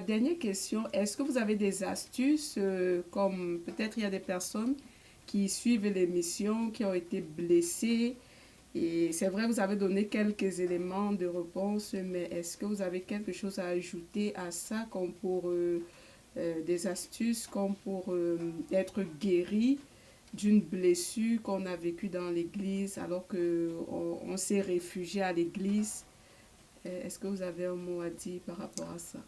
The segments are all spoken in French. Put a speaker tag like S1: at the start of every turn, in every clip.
S1: dernière question, est-ce que vous avez des astuces, comme peut-être il y a des personnes qui suivent l'émission, qui ont été blessées, et c'est vrai, vous avez donné quelques éléments de réponse, mais est-ce que vous avez quelque chose à ajouter à ça, comme pour des astuces, comme pour être guéri d'une blessure qu'on a vécue dans l'église alors qu'on s'est réfugié à l'église? Est-ce que vous avez un mot à dire par rapport à ça?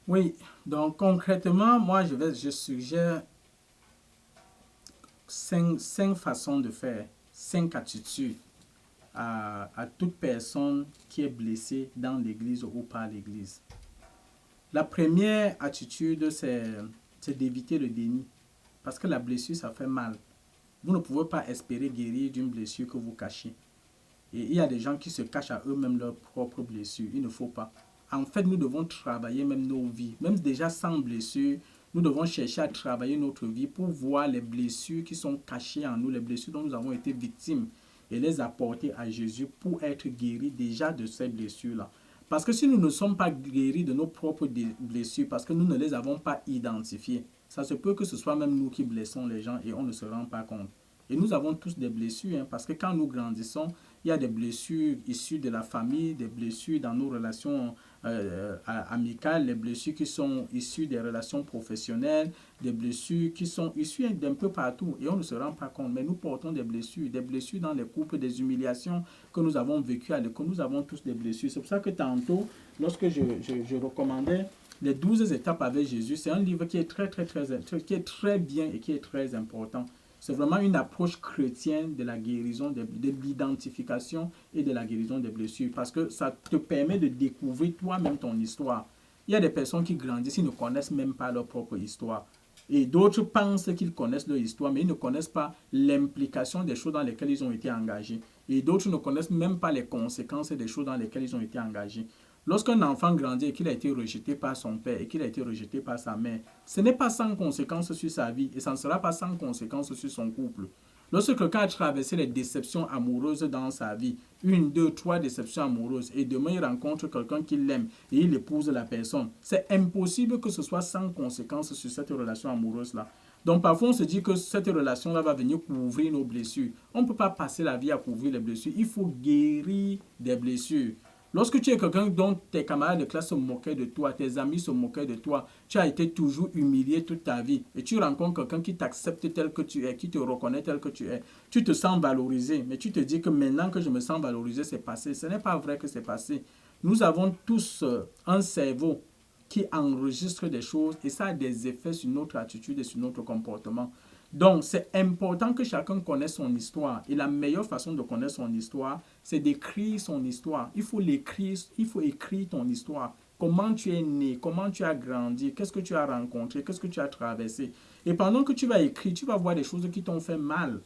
S2: Oui, donc concrètement, moi je suggère cinq façons de faire, cinq attitudes à toute personne qui est blessée dans l'église ou par l'église. La première attitude, c'est d'éviter le déni. Parce que la blessure, ça fait mal. Vous ne pouvez pas espérer guérir d'une blessure que vous cachez. Et il y a des gens qui se cachent à eux-mêmes leurs propres blessures. Il ne faut pas. En fait, nous devons travailler même nos vies. Même déjà sans blessure, nous devons chercher à travailler notre vie pour voir les blessures qui sont cachées en nous, les blessures dont nous avons été victimes, et les apporter à Jésus pour être guéris déjà de ces blessures-là. Parce que si nous ne sommes pas guéris de nos propres blessures, parce que nous ne les avons pas identifiées, ça se peut que ce soit même nous qui blessons les gens et on ne se rend pas compte. Et nous avons tous des blessures, hein, parce que quand nous grandissons, il y a des blessures issues de la famille, des blessures dans nos relations amicales, des blessures qui sont issues des relations professionnelles, des blessures qui sont issues d'un peu partout et on ne se rend pas compte. Mais nous portons des blessures dans les couples, des humiliations que nous avons vécues à l'école. Nous avons tous des blessures. C'est pour ça que tantôt, lorsque je recommandais les 12 étapes avec Jésus, c'est un livre qui est qui est très bien et qui est très important. C'est vraiment une approche chrétienne de la guérison, de l'identification et de la guérison des blessures. Parce que ça te permet de découvrir toi-même ton histoire. Il y a des personnes qui grandissent, ils ne connaissent même pas leur propre histoire. Et d'autres pensent qu'ils connaissent leur histoire, mais ils ne connaissent pas l'implication des choses dans lesquelles ils ont été engagés. Et d'autres ne connaissent même pas les conséquences des choses dans lesquelles ils ont été engagés. Lorsqu'un enfant grandit et qu'il a été rejeté par son père et qu'il a été rejeté par sa mère, ce n'est pas sans conséquence sur sa vie et ça ne sera pas sans conséquence sur son couple. Lorsque quelqu'un a traversé les déceptions amoureuses dans sa vie, une, deux, trois déceptions amoureuses, et demain il rencontre quelqu'un qui l'aime et il épouse la personne, c'est impossible que ce soit sans conséquence sur cette relation amoureuse-là. Donc parfois on se dit que cette relation-là va venir couvrir nos blessures. On ne peut pas passer la vie à couvrir les blessures. Il faut guérir des blessures. Lorsque tu es quelqu'un dont tes camarades de classe se moquaient de toi, tes amis se moquaient de toi, tu as été toujours humilié toute ta vie et tu rencontres quelqu'un qui t'accepte tel que tu es, qui te reconnaît tel que tu es, tu te sens valorisé, mais tu te dis que maintenant que je me sens valorisé, c'est passé. Ce n'est pas vrai que c'est passé. Nous avons tous un cerveau qui enregistre des choses et ça a des effets sur notre attitude et sur notre comportement. Donc, c'est important que chacun connaisse son histoire. Et la meilleure façon de connaître son histoire, c'est d'écrire son histoire. Il faut l'écrire, il faut écrire ton histoire. Comment tu es né, comment tu as grandi, qu'est-ce que tu as rencontré, qu'est-ce que tu as traversé. Et pendant que tu vas écrire, tu vas voir des choses qui t'ont fait mal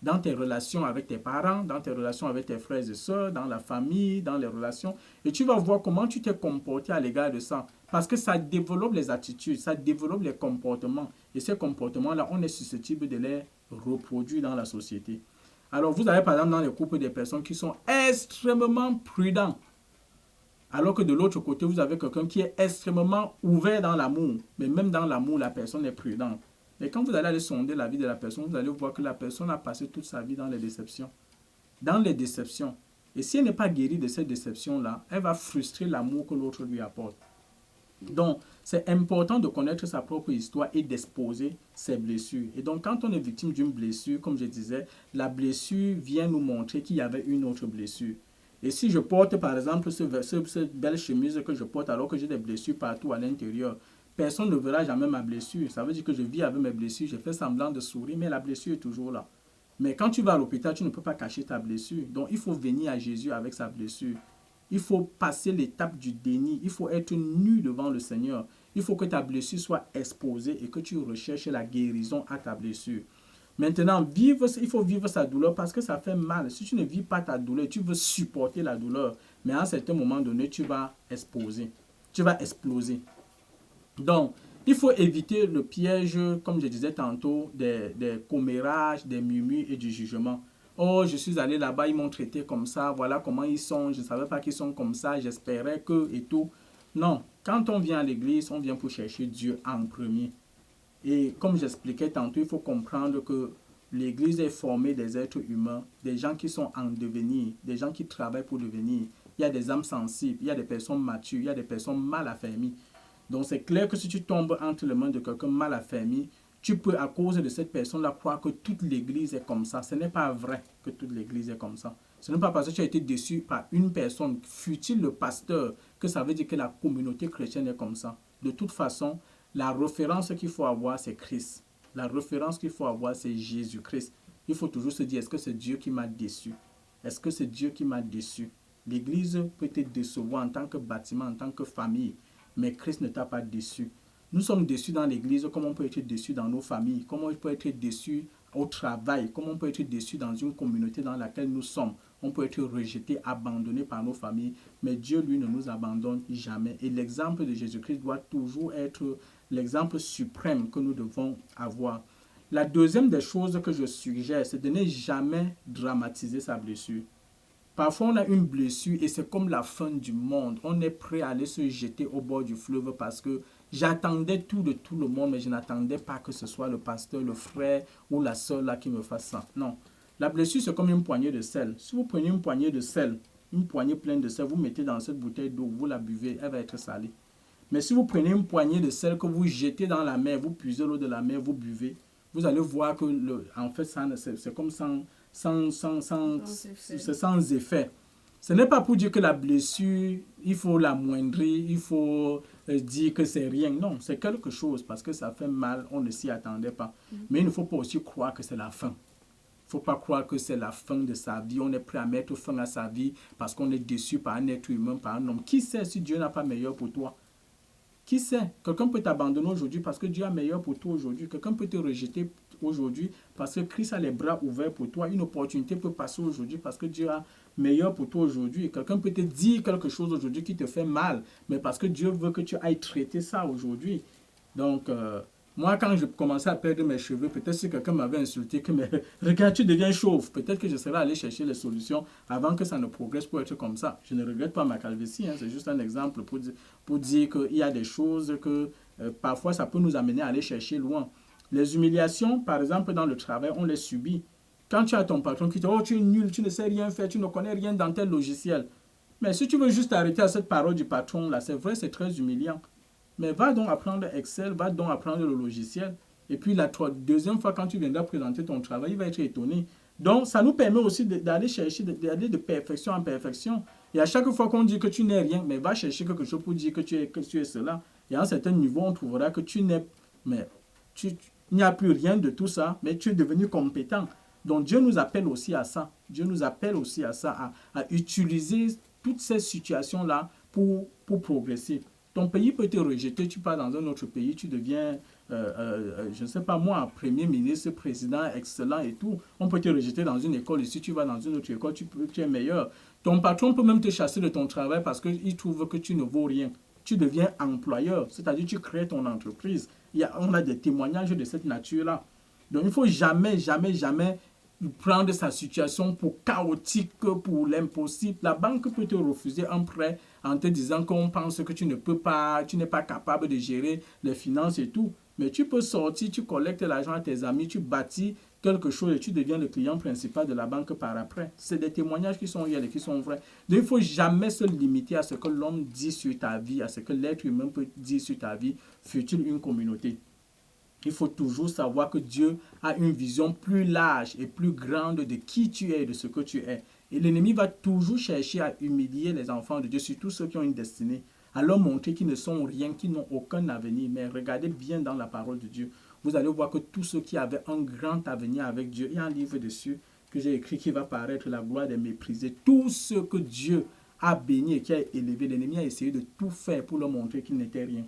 S2: dans tes relations avec tes parents, dans tes relations avec tes frères et sœurs, dans la famille, dans les relations. Et tu vas voir comment tu t'es comporté à l'égard de ça. Parce que ça développe les attitudes, ça développe les comportements. Et ces comportements-là, on est susceptible de les reproduire dans la société. Alors, vous avez par exemple dans les couples des personnes qui sont extrêmement prudents. Alors que de l'autre côté, vous avez quelqu'un qui est extrêmement ouvert dans l'amour. Mais même dans l'amour, la personne est prudente. Et quand vous allez aller sonder la vie de la personne, vous allez voir que la personne a passé toute sa vie dans les déceptions. Dans les déceptions. Et si elle n'est pas guérie de ces déceptions-là, elle va frustrer l'amour que l'autre lui apporte. Donc, c'est important de connaître sa propre histoire et d'exposer ses blessures. Et donc, quand on est victime d'une blessure, comme je disais, la blessure vient nous montrer qu'il y avait une autre blessure. Et si je porte, par exemple, cette belle chemise que je porte alors que j'ai des blessures partout à l'intérieur, personne ne verra jamais ma blessure. Ça veut dire que je vis avec mes blessures, je fais semblant de sourire, mais la blessure est toujours là. Mais quand tu vas à l'hôpital, tu ne peux pas cacher ta blessure. Donc, il faut venir à Jésus avec sa blessure. Il faut passer l'étape du déni. Il faut être nu devant le Seigneur. Il faut que ta blessure soit exposée et que tu recherches la guérison à ta blessure. Maintenant, il faut vivre sa douleur parce que ça fait mal. Si tu ne vis pas ta douleur, tu veux supporter la douleur. Mais à un certain moment donné, tu vas exposer. Tu vas exploser. Donc, il faut éviter le piège, comme je disais tantôt, des commérages, des murmures et du jugement. Oh, je suis allé là-bas, ils m'ont traité comme ça, voilà comment ils sont, je ne savais pas qu'ils sont comme ça, j'espérais que et tout. Non, quand on vient à l'église, on vient pour chercher Dieu en premier. Et comme j'expliquais tantôt, il faut comprendre que l'église est formée des êtres humains, des gens qui sont en devenir, des gens qui travaillent pour devenir. Il y a des âmes sensibles, il y a des personnes matures, il y a des personnes mal affermies. Donc c'est clair que si tu tombes entre les mains de quelqu'un mal affermi, tu peux à cause de cette personne-là croire que toute l'église est comme ça. Ce n'est pas vrai que toute l'église est comme ça. Ce n'est pas parce que tu as été déçu par une personne, fût-il le pasteur, que ça veut dire que la communauté chrétienne est comme ça. De toute façon, la référence qu'il faut avoir, c'est Christ. La référence qu'il faut avoir, c'est Jésus-Christ. Il faut toujours se dire, est-ce que c'est Dieu qui m'a déçu? Est-ce que c'est Dieu qui m'a déçu? L'église peut te décevoir en tant que bâtiment, en tant que famille, mais Christ ne t'a pas déçu. Nous sommes déçus dans l'église, comme on peut être déçu dans nos familles, comme on peut être déçu au travail, comme on peut être déçu dans une communauté dans laquelle nous sommes. On peut être rejeté, abandonné par nos familles, mais Dieu, lui, ne nous abandonne jamais. Et l'exemple de Jésus-Christ doit toujours être l'exemple suprême que nous devons avoir. La deuxième des choses que je suggère, c'est de ne jamais dramatiser sa blessure. Parfois, on a une blessure et c'est comme la fin du monde. On est prêt à aller se jeter au bord du fleuve parce que j'attendais tout de tout le monde, mais je n'attendais pas que ce soit le pasteur, le frère ou la sœur là qui me fasse ça. Non. La blessure, c'est comme une poignée de sel. Si vous prenez une poignée de sel, une poignée pleine de sel, vous mettez dans cette bouteille d'eau, vous la buvez, elle va être salée. Mais si vous prenez une poignée de sel que vous jetez dans la mer, vous puisez l'eau de la mer, vous buvez, vous allez voir que en fait, c'est comme c'est sans effet. Ce n'est pas pour dire que la blessure, il faut l'amoindrir, il faut dire que c'est rien. Non, c'est quelque chose parce que ça fait mal, on ne s'y attendait pas. Mais il ne faut pas aussi croire que c'est la fin. Il ne faut pas croire que c'est la fin de sa vie. On est prêt à mettre fin à sa vie parce qu'on est déçu par un être humain, par un homme. Qui sait si Dieu n'a pas meilleur pour toi? Qui sait? Quelqu'un peut t'abandonner aujourd'hui parce que Dieu a meilleur pour toi aujourd'hui. Quelqu'un peut te rejeter aujourd'hui parce que Christ a les bras ouverts pour toi. Une opportunité peut passer aujourd'hui parce que Dieu a meilleur pour toi aujourd'hui. Quelqu'un peut te dire quelque chose aujourd'hui qui te fait mal, mais parce que Dieu veut que tu ailles traiter ça aujourd'hui. Donc, moi, quand je commençais à perdre mes cheveux, peut-être si quelqu'un m'avait insulté, que mais, regarde, tu deviens chauve. Peut-être que je serais allé chercher les solutions avant que ça ne progresse pour être comme ça. Je ne regrette pas ma calvitie, hein, c'est juste un exemple pour dire qu'il y a des choses que parfois ça peut nous amener à aller chercher loin. Les humiliations, par exemple, dans le travail, on les subit. Quand tu as ton patron qui te dit, oh, tu es nul, tu ne sais rien faire, tu ne connais rien dans tel logiciel. Mais si tu veux juste arrêter à cette parole du patron, là, c'est vrai, c'est très humiliant. Mais va donc apprendre Excel, va donc apprendre le logiciel. Et puis la deuxième fois, quand tu viendras présenter ton travail, il va être étonné. Donc, ça nous permet aussi d'aller chercher, d'aller de perfection en perfection. Et à chaque fois qu'on dit que tu n'es rien, mais va chercher quelque chose pour dire que tu es cela. Et à un certain niveau, on trouvera que tu n'es... Mais il n'y a plus rien de tout ça, mais tu es devenu compétent. Donc, Dieu nous appelle aussi à ça. Dieu nous appelle aussi à ça, à utiliser toutes ces situations-là pour progresser. Ton pays peut te rejeter, tu pars dans un autre pays, tu deviens, je ne sais pas moi, premier ministre, président, excellent et tout. On peut te rejeter dans une école, ici tu vas dans une autre école, tu es meilleur. Ton patron peut même te chasser de ton travail parce qu'il trouve que tu ne vaux rien. Tu deviens employeur, c'est-à-dire tu crées ton entreprise. On a des témoignages de cette nature-là. Donc il ne faut jamais, jamais, jamais prendre sa situation pour chaotique, pour l'impossible. La banque peut te refuser un prêt en te disant qu'on pense que tu ne peux pas, tu n'es pas capable de gérer les finances et tout. Mais tu peux sortir, tu collectes l'argent à tes amis, tu bâtis quelque chose et tu deviens le client principal de la banque par après. C'est des témoignages qui sont réels et qui sont vrais. Donc il ne faut jamais se limiter à ce que l'homme dit sur ta vie, à ce que l'être humain peut dire sur ta vie, fut-il une communauté. Il faut toujours savoir que Dieu a une vision plus large et plus grande de qui tu es et de ce que tu es. Et l'ennemi va toujours chercher à humilier les enfants de Dieu, surtout ceux qui ont une destinée, à leur montrer qu'ils ne sont rien, qu'ils n'ont aucun avenir. Mais regardez bien dans la parole de Dieu. Vous allez voir que tous ceux qui avaient un grand avenir avec Dieu, il y a un livre dessus que j'ai écrit qui va paraître, La gloire des méprisés. Tous ceux que Dieu a bénis et qui a élevé, l'ennemi a essayé de tout faire pour leur montrer qu'ils n'étaient rien.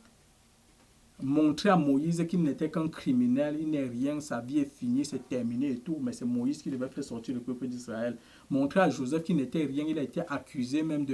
S2: Montrer à Moïse qu'il n'était qu'un criminel, il n'est rien, sa vie est finie, c'est terminé et tout, mais c'est Moïse qui devait faire sortir le peuple d'Israël. Montrer à Joseph qu'il n'était rien, il a été accusé même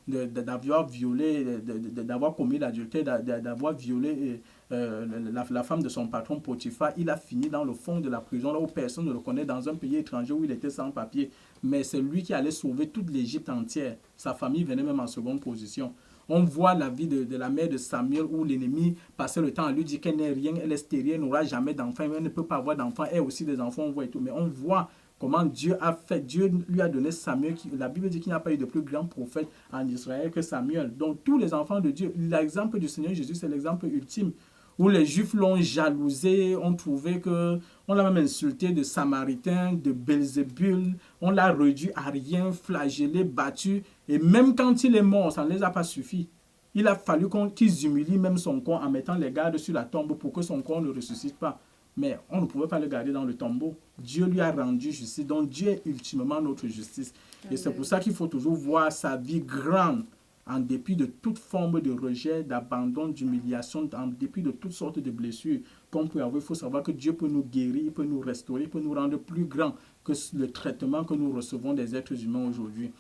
S2: d'avoir violé, d'avoir commis l'adultère, d'avoir violé la femme de son patron Potiphar. Il a fini dans le fond de la prison, là où personne ne le connaît, dans un pays étranger où il était sans papier. Mais c'est lui qui allait sauver toute l'Égypte entière. Sa famille venait même en seconde position. On voit la vie de la mère de Samuel où l'ennemi passait le temps à lui dire qu'elle n'est rien, elle est stérile, elle n'aura jamais d'enfant, elle ne peut pas avoir d'enfant, elle aussi des enfants, on voit et tout. Mais on voit comment Dieu a fait, Dieu lui a donné Samuel, la Bible dit qu'il n'y a pas eu de plus grand prophète en Israël que Samuel. Donc tous les enfants de Dieu, l'exemple du Seigneur Jésus, c'est l'exemple ultime, où les Juifs l'ont jalousé, ont trouvé que, on l'a même insulté de Samaritain, de Belzébul, on l'a réduit à rien, flagellé, battu, et même quand il est mort, ça ne les a pas suffi. Il a fallu qu'ils humilient même son corps en mettant les gardes sur la tombe pour que son corps ne ressuscite pas. Mais on ne pouvait pas le garder dans le tombeau. Dieu lui a rendu justice. Donc Dieu est ultimement notre justice. Et c'est pour ça qu'il faut toujours voir sa vie grande en dépit de toute forme de rejet, d'abandon, d'humiliation, en dépit de toutes sortes de blessures qu'on peut avoir. Il faut savoir que Dieu peut nous guérir, il peut nous restaurer, il peut nous rendre plus grands que le traitement que nous recevons des êtres humains aujourd'hui.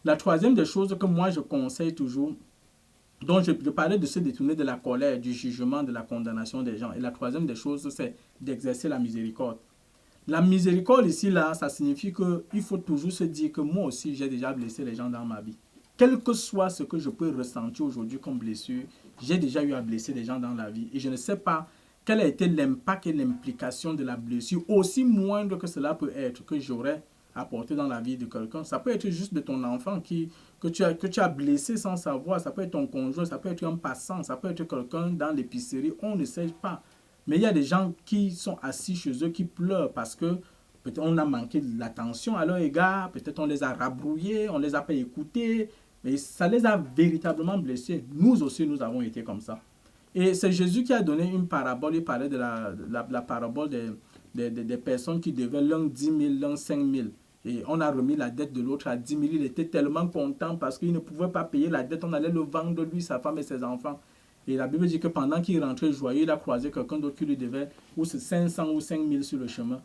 S2: La troisième des choses que moi je conseille toujours, donc je parlais de se détourner de la colère, du jugement, de la condamnation des gens. Et la troisième des choses, c'est d'exercer la miséricorde. La miséricorde ici, là, ça signifie qu'il faut toujours se dire que moi aussi, j'ai déjà blessé les gens dans ma vie. Quel que soit ce que je peux ressentir aujourd'hui comme blessure, j'ai déjà eu à blesser des gens dans la vie. Et je ne sais pas quel a été l'impact et l'implication de la blessure, aussi moindre que cela peut être, que j'aurais apporté dans la vie de quelqu'un. Ça peut être juste de ton enfant que tu as blessé sans savoir. Ça peut être ton conjoint, ça peut être un passant, ça peut être quelqu'un dans l'épicerie. On ne sait pas. Mais il y a des gens qui sont assis chez eux, qui pleurent parce que peut-être on a manqué de l'attention à leur égard, peut-être on les a rabrouillés, on ne les a pas écoutés, mais ça les a véritablement blessés. Nous aussi, nous avons été comme ça. Et c'est Jésus qui a donné une parabole. Il parlait de la parabole des personnes qui devaient l'un 10 000, l'un 5 000. Et on a remis la dette de l'autre à 10 000. Il était tellement content parce qu'il ne pouvait pas payer la dette. On allait le vendre, lui, sa femme et ses enfants. Et la Bible dit que pendant qu'il rentrait joyeux, il a croisé quelqu'un d'autre qui lui devait ou 500 ou 5 000 sur le chemin,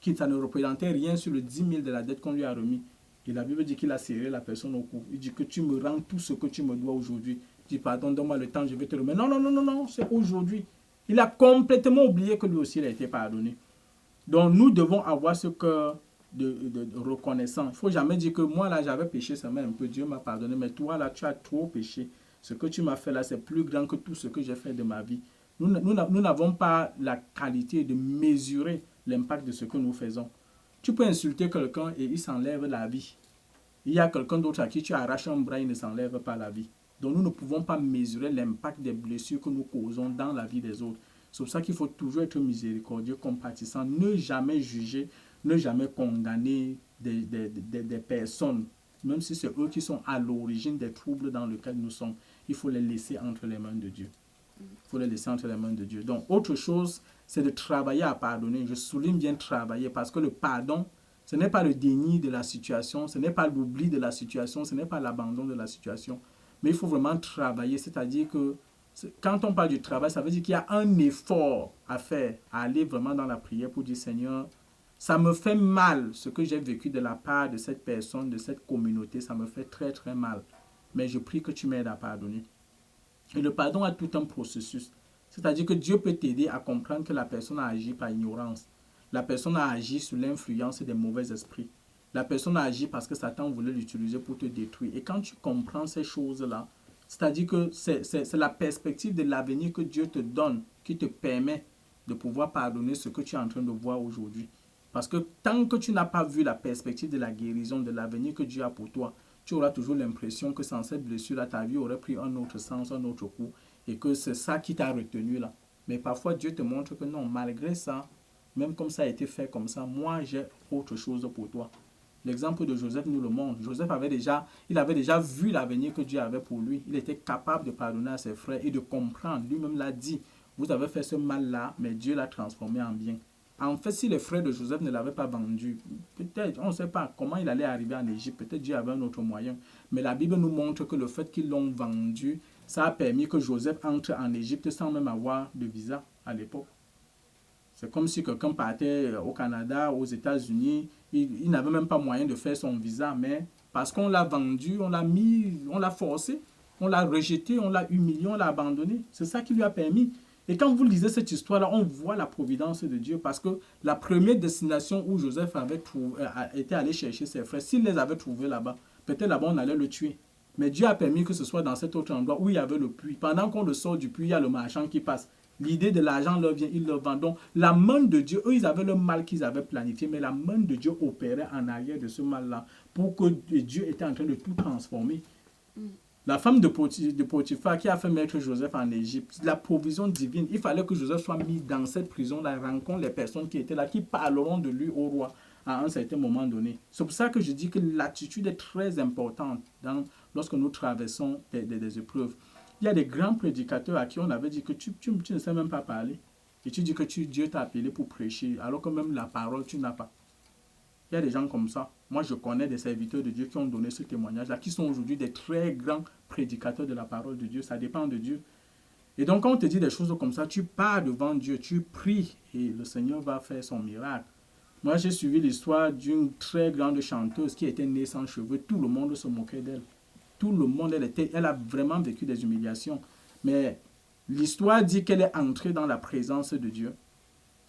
S2: qui ça ne représentait rien sur le 10 000 de la dette qu'on lui a remis. Et la Bible dit qu'il a serré la personne au cou. Il dit que tu me rends tout ce que tu me dois aujourd'hui. Il dit pardon, donne-moi le temps, je vais te remettre. Non, non, non, non, non, c'est aujourd'hui. Il a complètement oublié que lui aussi il a été pardonné. Donc nous devons avoir ce cœur de reconnaissant. Il ne faut jamais dire que moi là j'avais péché seulement un peu, Dieu m'a pardonné, mais toi là tu as trop péché. Ce que tu m'as fait là c'est plus grand que tout ce que j'ai fait de ma vie. Nous n'avons pas la qualité de mesurer l'impact de ce que nous faisons. Tu peux insulter quelqu'un et il s'enlève la vie. Il y a quelqu'un d'autre à qui tu arraches un bras, il ne s'enlève pas la vie. Donc nous ne pouvons pas mesurer l'impact des blessures que nous causons dans la vie des autres. C'est pour ça qu'il faut toujours être miséricordieux, compatissant, ne jamais juger, ne jamais condamner des personnes, même si c'est eux qui sont à l'origine des troubles dans lesquels nous sommes. Il faut les laisser entre les mains de Dieu. Il faut les laisser entre les mains de Dieu. Donc, autre chose, c'est de travailler à pardonner. Je souligne bien travailler parce que le pardon, ce n'est pas le déni de la situation, ce n'est pas l'oubli de la situation, ce n'est pas l'abandon de la situation. Mais il faut vraiment travailler, c'est-à-dire que quand on parle du travail, ça veut dire qu'il y a un effort à faire, à aller vraiment dans la prière pour dire Seigneur, ça me fait mal ce que j'ai vécu de la part de cette personne, de cette communauté, ça me fait très très mal. Mais je prie que tu m'aides à pardonner. Et le pardon a tout un processus. C'est-à-dire que Dieu peut t'aider à comprendre que la personne a agi par ignorance. La personne a agi sous l'influence des mauvais esprits. La personne a agi parce que Satan voulait l'utiliser pour te détruire. Et quand tu comprends ces choses-là, c'est-à-dire que c'est la perspective de l'avenir que Dieu te donne qui te permet de pouvoir pardonner ce que tu es en train de voir aujourd'hui. Parce que tant que tu n'as pas vu la perspective de la guérison, de l'avenir que Dieu a pour toi, tu auras toujours l'impression que sans cette blessure-là, ta vie aurait pris un autre sens, un autre coup, et que c'est ça qui t'a retenu là. Mais parfois, Dieu te montre que non, malgré ça, même comme ça a été fait comme ça, moi, j'ai autre chose pour toi. L'exemple de Joseph nous le montre. Joseph avait déjà vu l'avenir que Dieu avait pour lui. Il était capable de pardonner à ses frères et de comprendre. Lui-même l'a dit, vous avez fait ce mal-là, mais Dieu l'a transformé en bien. En fait, si les frères de Joseph ne l'avaient pas vendu, peut-être, on ne sait pas comment il allait arriver en Égypte, peut-être Dieu avait un autre moyen. Mais la Bible nous montre que le fait qu'ils l'ont vendu, ça a permis que Joseph entre en Égypte sans même avoir de visa à l'époque. C'est comme si quelqu'un partait au Canada, aux États-Unis, il n'avait même pas moyen de faire son visa, mais parce qu'on l'a vendu, on l'a forcé, on l'a rejeté, on l'a humilié, on l'a abandonné. C'est ça qui lui a permis. Et quand vous lisez cette histoire-là, on voit la providence de Dieu parce que la première destination où Joseph était allé chercher ses frères, s'il les avait trouvés là-bas, peut-être là-bas on allait le tuer. Mais Dieu a permis que ce soit dans cet autre endroit où il y avait le puits. Pendant qu'on le sort du puits, il y a le marchand qui passe. L'idée de l'argent leur vient, ils le vendent. Donc, la main de Dieu, eux, ils avaient le mal qu'ils avaient planifié, mais la main de Dieu opérait en arrière de ce mal-là pour que Dieu était en train de tout transformer. La femme de Potiphar qui a fait mettre Joseph en Égypte, la provision divine, il fallait que Joseph soit mis dans cette prison-là, rencontre les personnes qui étaient là, qui parleront de lui au roi à un certain moment donné. C'est pour ça que je dis que l'attitude est très importante lorsque nous traversons des épreuves. Il y a des grands prédicateurs à qui on avait dit que tu ne sais même pas parler. Et tu dis que Dieu t'a appelé pour prêcher, alors que même la parole, tu n'as pas. Il y a des gens comme ça. Moi, je connais des serviteurs de Dieu qui ont donné ce témoignage-là, qui sont aujourd'hui des très grands prédicateurs de la parole de Dieu. Ça dépend de Dieu. Et donc, quand on te dit des choses comme ça, tu pars devant Dieu, tu pries et le Seigneur va faire son miracle. Moi, j'ai suivi l'histoire d'une très grande chanteuse qui était née sans cheveux. Tout le monde se moquait d'elle. Tout le monde, elle a vraiment vécu des humiliations. Mais l'histoire dit qu'elle est entrée dans la présence de Dieu.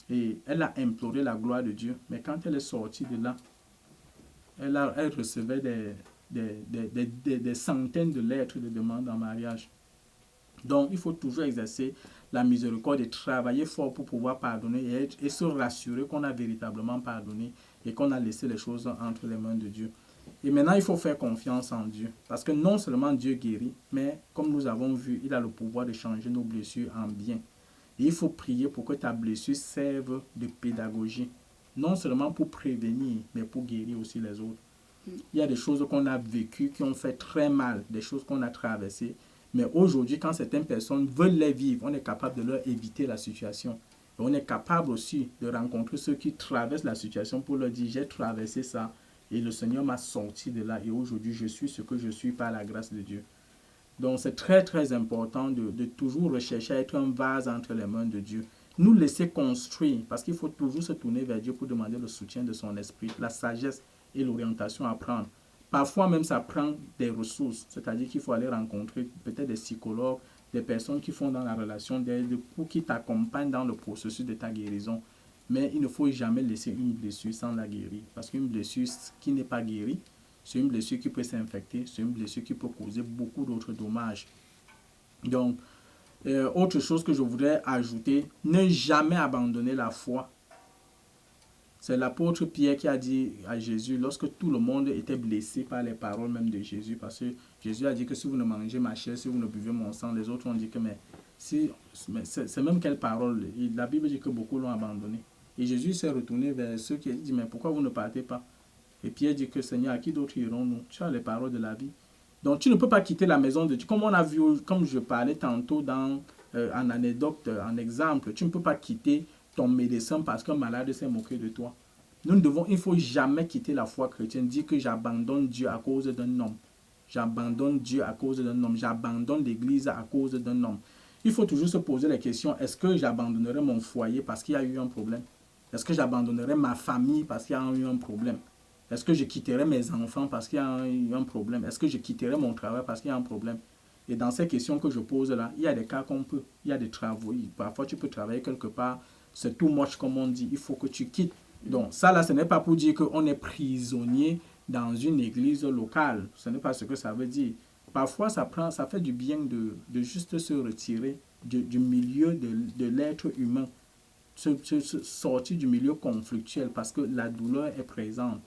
S2: Et elle a imploré la gloire de Dieu. Mais quand elle est sortie de là, elle recevait des centaines de lettres de demandes en mariage. Donc, il faut toujours exercer la miséricorde et travailler fort pour pouvoir pardonner et se rassurer qu'on a véritablement pardonné et qu'on a laissé les choses entre les mains de Dieu. Et maintenant, il faut faire confiance en Dieu. Parce que non seulement Dieu guérit, mais comme nous avons vu, il a le pouvoir de changer nos blessures en bien. Et il faut prier pour que ta blessure serve de pédagogie. Non seulement pour prévenir, mais pour guérir aussi les autres. Il y a des choses qu'on a vécues qui ont fait très mal, des choses qu'on a traversées. Mais aujourd'hui, quand certaines personnes veulent les vivre, on est capable de leur éviter la situation. Et on est capable aussi de rencontrer ceux qui traversent la situation pour leur dire, j'ai traversé ça et le Seigneur m'a sorti de là et aujourd'hui, je suis ce que je suis par la grâce de Dieu. Donc, c'est très, très important de toujours rechercher à être un vase entre les mains de Dieu. Nous laisser construire, parce qu'il faut toujours se tourner vers Dieu pour demander le soutien de son esprit, la sagesse et l'orientation à prendre. Parfois même, ça prend des ressources, c'est-à-dire qu'il faut aller rencontrer peut-être des psychologues, des personnes qui font dans la relation d'aide pour qui t'accompagnent dans le processus de ta guérison. Mais il ne faut jamais laisser une blessure sans la guérir, parce qu'une blessure qui n'est pas guérie, c'est une blessure qui peut s'infecter, c'est une blessure qui peut causer beaucoup d'autres dommages. Donc, autre chose que je voudrais ajouter, ne jamais abandonner la foi. C'est l'apôtre Pierre qui a dit à Jésus, lorsque tout le monde était blessé par les paroles même de Jésus, parce que Jésus a dit que si vous ne mangez ma chair, si vous ne buvez mon sang, les autres ont dit que c'est même quelle parole. La Bible dit que beaucoup l'ont abandonné. Et Jésus s'est retourné vers ceux qui ont dit, mais pourquoi vous ne partez pas? Et Pierre dit que Seigneur, à qui d'autre irons-nous? Tu as les paroles de la vie. Donc tu ne peux pas quitter la maison de Dieu. Comme on a vu, comme je parlais tantôt en anecdote, en exemple, tu ne peux pas quitter ton médecin parce qu'un malade s'est moqué de toi. Il ne faut jamais quitter la foi chrétienne, dire que j'abandonne Dieu à cause d'un homme. J'abandonne Dieu à cause d'un homme. J'abandonne l'église à cause d'un homme. Il faut toujours se poser la question, est-ce que j'abandonnerai mon foyer parce qu'il y a eu un problème? Est-ce que j'abandonnerai ma famille parce qu'il y a eu un problème? Est-ce que je quitterai mes enfants parce qu'il y a eu un problème? Est-ce que je quitterai mon travail parce qu'il y a un problème? Et dans ces questions que je pose là, il y a des cas qu'on peut. Il y a des travaux. Parfois, tu peux travailler quelque part. C'est too much, comme on dit. Il faut que tu quittes. Donc, ça là, ce n'est pas pour dire qu'on est prisonnier dans une église locale. Ce n'est pas ce que ça veut dire. Parfois, ça fait du bien de juste se retirer du milieu de l'être humain. Sortir du milieu conflictuel parce que la douleur est présente.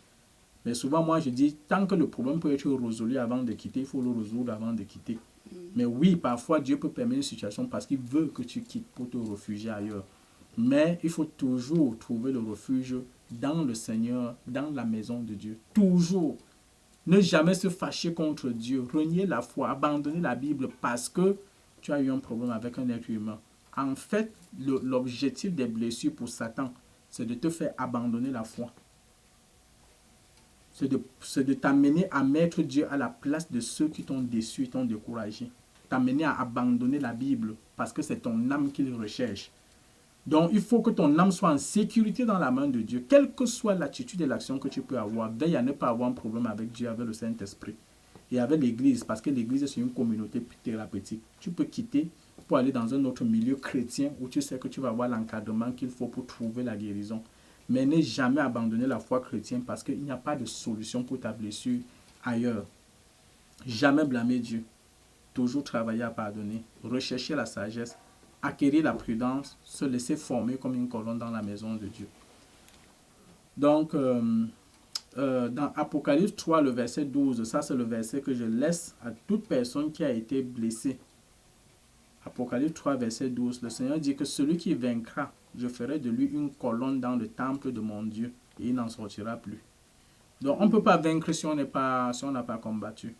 S2: Mais souvent, moi, je dis, tant que le problème peut être résolu avant de quitter, il faut le résoudre avant de quitter. Mais oui, parfois, Dieu peut permettre une situation parce qu'il veut que tu quittes pour te réfugier ailleurs. Mais il faut toujours trouver le refuge dans le Seigneur, dans la maison de Dieu. Toujours. Ne jamais se fâcher contre Dieu, renier la foi, abandonner la Bible parce que tu as eu un problème avec un être humain. En fait, l'objectif des blessures pour Satan, c'est de te faire abandonner la foi. C'est de t'amener à mettre Dieu à la place de ceux qui t'ont déçu, t'ont découragé. T'amener à abandonner la Bible parce que c'est ton âme qu'il recherche. Donc, il faut que ton âme soit en sécurité dans la main de Dieu. Quelle que soit l'attitude et l'action que tu peux avoir, veille à ne pas avoir un problème avec Dieu, avec le Saint-Esprit et avec l'Église, parce que l'Église, c'est une communauté thérapeutique. Tu peux quitter pour aller dans un autre milieu chrétien où tu sais que tu vas avoir l'encadrement qu'il faut pour trouver la guérison. Mais ne jamais abandonner la foi chrétienne parce qu'il n'y a pas de solution pour ta blessure ailleurs. Jamais blâmer Dieu. Toujours travailler à pardonner. Rechercher la sagesse. Acquérir la prudence. Se laisser former comme une colonne dans la maison de Dieu. Donc, dans Apocalypse 3, le verset 12, ça c'est le verset que je laisse à toute personne qui a été blessée. Apocalypse 3, verset 12, le Seigneur dit que celui qui vaincra, je ferai de lui une colonne dans le temple de mon Dieu et il n'en sortira plus. Donc on ne peut pas vaincre si on n'a pas combattu.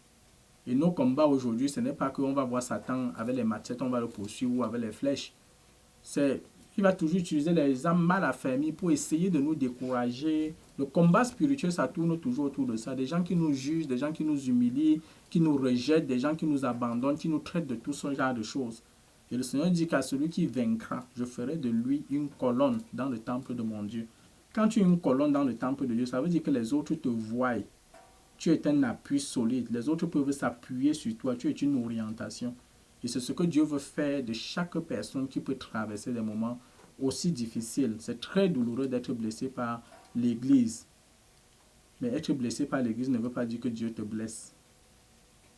S2: Et nos combats aujourd'hui, ce n'est pas qu'on va voir Satan avec les machettes, on va le poursuivre ou avec les flèches. Il va toujours utiliser les âmes mal affermies pour essayer de nous décourager. Le combat spirituel, ça tourne toujours autour de ça. Des gens qui nous jugent, des gens qui nous humilient, qui nous rejettent, des gens qui nous abandonnent, qui nous traitent de tout ce genre de choses. Et le Seigneur dit qu'à celui qui vaincra, je ferai de lui une colonne dans le temple de mon Dieu. Quand tu es une colonne dans le temple de Dieu, ça veut dire que les autres te voient. Tu es un appui solide. Les autres peuvent s'appuyer sur toi. Tu es une orientation. Et c'est ce que Dieu veut faire de chaque personne qui peut traverser des moments aussi difficiles. C'est très douloureux d'être blessé par l'Église. Mais être blessé par l'Église ne veut pas dire que Dieu te blesse.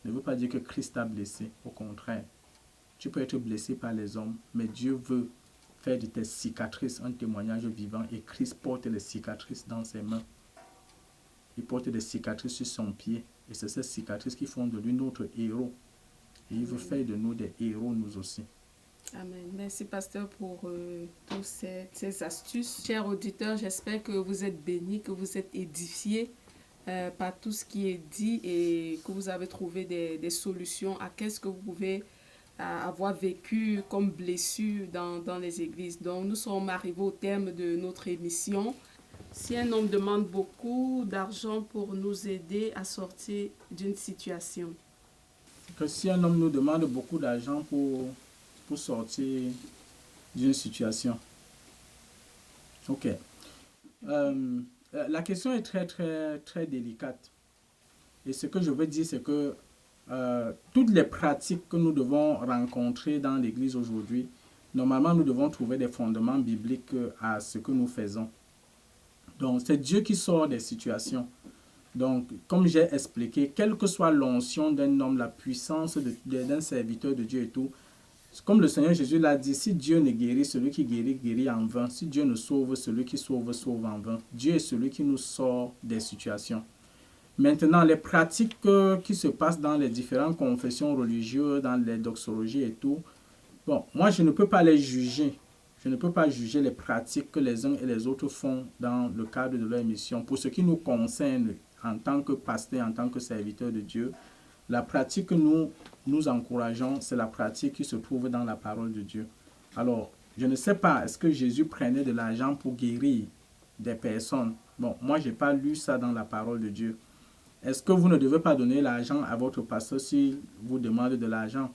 S2: Ne veut pas dire que Christ t'a blessé. Au contraire. Tu peux être blessé par les hommes, mais Dieu veut faire de tes cicatrices un témoignage vivant. Et Christ porte les cicatrices dans ses mains. Il porte des cicatrices sur son pied. Et c'est ces cicatrices qui font de lui notre héros. Et il veut faire de nous des héros, nous aussi.
S1: Amen. Merci, pasteur, pour toutes ces astuces. Chers auditeurs, j'espère que vous êtes bénis, que vous êtes édifiés par tout ce qui est dit et que vous avez trouvé des solutions à qu'est-ce que vous pouvez avoir vécu comme blessure dans les églises. Donc, nous sommes arrivés au terme de notre émission. Si un homme demande beaucoup d'argent pour nous aider à sortir d'une situation.
S2: Que si un homme nous demande beaucoup d'argent pour sortir d'une situation. Ok. La question est très, très, très délicate. Et ce que je veux dire, c'est que toutes les pratiques que nous devons rencontrer dans l'Église aujourd'hui, normalement, nous devons trouver des fondements bibliques à ce que nous faisons. Donc, c'est Dieu qui sort des situations. Donc, comme j'ai expliqué, quelle que soit l'onction d'un homme, la puissance d'un serviteur de Dieu et tout, comme le Seigneur Jésus l'a dit, si Dieu ne guérit, celui qui guérit, guérit en vain. Si Dieu ne sauve, celui qui sauve, sauve en vain. Dieu est celui qui nous sort des situations. Maintenant, les pratiques qui se passent dans les différentes confessions religieuses, dans les doxologies et tout, bon, moi, je ne peux pas les juger. Je ne peux pas juger les pratiques que les uns et les autres font dans le cadre de leur mission. Pour ce qui nous concerne en tant que pasteur, en tant que serviteur de Dieu, la pratique que nous encourageons, c'est la pratique qui se trouve dans la parole de Dieu. Alors, je ne sais pas, est-ce que Jésus prenait de l'argent pour guérir des personnes? Bon, moi, je n'ai pas lu ça dans la parole de Dieu. Est-ce que vous ne devez pas donner l'argent à votre pasteur s'il vous demande de l'argent?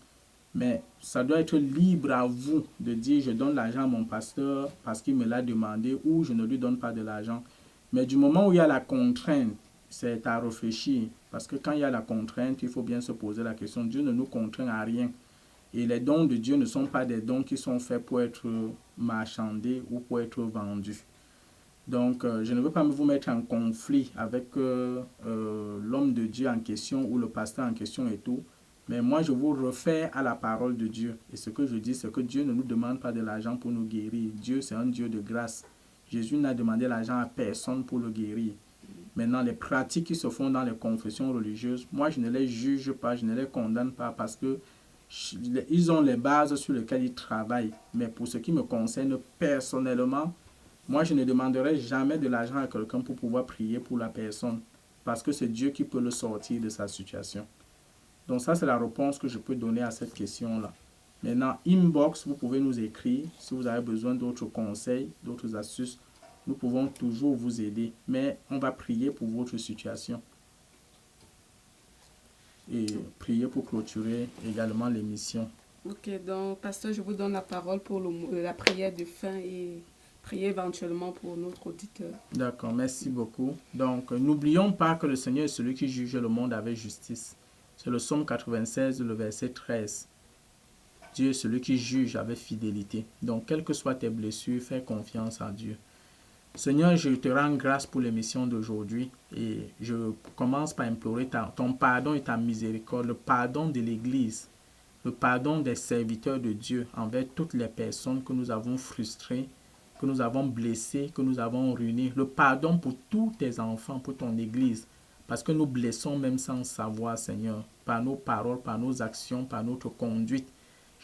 S2: Mais ça doit être libre à vous de dire je donne l'argent à mon pasteur parce qu'il me l'a demandé ou je ne lui donne pas de l'argent. Mais du moment où il y a la contrainte, c'est à réfléchir. Parce que quand il y a la contrainte, il faut bien se poser la question. Dieu ne nous contraint à rien. Et les dons de Dieu ne sont pas des dons qui sont faits pour être marchandés ou pour être vendus. Donc, je ne veux pas vous mettre en conflit avec l'homme de Dieu en question ou le pasteur en question et tout. Mais moi, je vous refais à la parole de Dieu. Et ce que je dis, c'est que Dieu ne nous demande pas de l'argent pour nous guérir. Dieu, c'est un Dieu de grâce. Jésus n'a demandé l'argent à personne pour le guérir. Maintenant, les pratiques qui se font dans les confessions religieuses, moi, je ne les juge pas, je ne les condamne pas parce que ils ont les bases sur lesquelles ils travaillent. Mais pour ce qui me concerne personnellement, moi, je ne demanderai jamais de l'argent à quelqu'un pour pouvoir prier pour la personne parce que c'est Dieu qui peut le sortir de sa situation. Donc ça, c'est la réponse que je peux donner à cette question-là. Maintenant, inbox, vous pouvez nous écrire si vous avez besoin d'autres conseils, d'autres astuces. Nous pouvons toujours vous aider, mais on va prier pour votre situation. Et prier pour clôturer également l'émission.
S1: Ok, donc, pasteur, je vous donne la parole pour la prière de fin et prier éventuellement pour notre auditeur.
S2: D'accord, merci beaucoup. Donc, n'oublions pas que le Seigneur est celui qui juge le monde avec justice. C'est le psaume 96, le verset 13. Dieu est celui qui juge avec fidélité. Donc, quelles que soient tes blessures, fais confiance à Dieu. Seigneur, je te rends grâce pour l'émission d'aujourd'hui et je commence par implorer ton pardon et ta miséricorde, le pardon de l'Église, le pardon des serviteurs de Dieu envers toutes les personnes que nous avons frustrées, que nous avons blessées, que nous avons ruinées, le pardon pour tous tes enfants, pour ton Église, parce que nous blessons même sans savoir, Seigneur, par nos paroles, par nos actions, par notre conduite.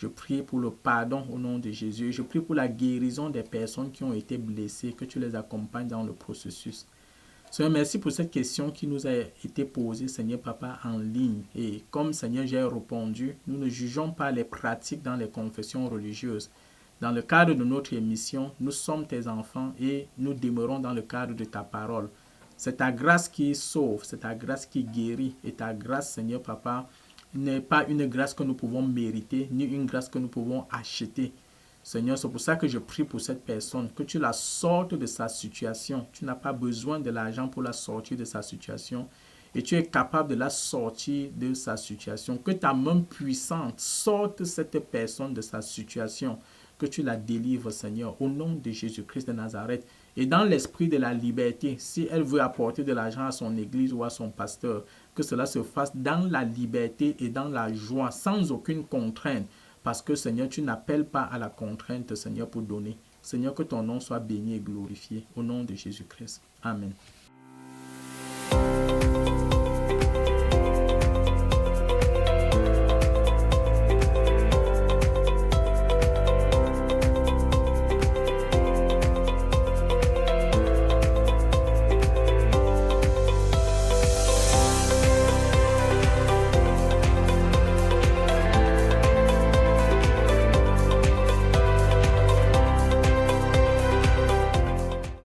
S2: Je prie pour le pardon au nom de Jésus. Je prie pour la guérison des personnes qui ont été blessées, que tu les accompagnes dans le processus. Seigneur, merci pour cette question qui nous a été posée, Seigneur Papa, en ligne. Et comme Seigneur, j'ai répondu, nous ne jugeons pas les pratiques dans les confessions religieuses. Dans le cadre de notre émission, nous sommes tes enfants et nous demeurons dans le cadre de ta parole. C'est ta grâce qui sauve, c'est ta grâce qui guérit. Et ta grâce, Seigneur Papa, n'est pas une grâce que nous pouvons mériter, ni une grâce que nous pouvons acheter. Seigneur, c'est pour ça que je prie pour cette personne, que tu la sortes de sa situation. Tu n'as pas besoin de l'argent pour la sortir de sa situation. Et tu es capable de la sortir de sa situation. Que ta main puissante sorte cette personne de sa situation. Que tu la délivres, Seigneur, au nom de Jésus-Christ de Nazareth. Et dans l'esprit de la liberté, si elle veut apporter de l'argent à son église ou à son pasteur, que cela se fasse dans la liberté et dans la joie, sans aucune contrainte. Parce que, Seigneur, tu n'appelles pas à la contrainte, Seigneur, pour donner. Seigneur, que ton nom soit béni et glorifié. Au nom de Jésus-Christ. Amen.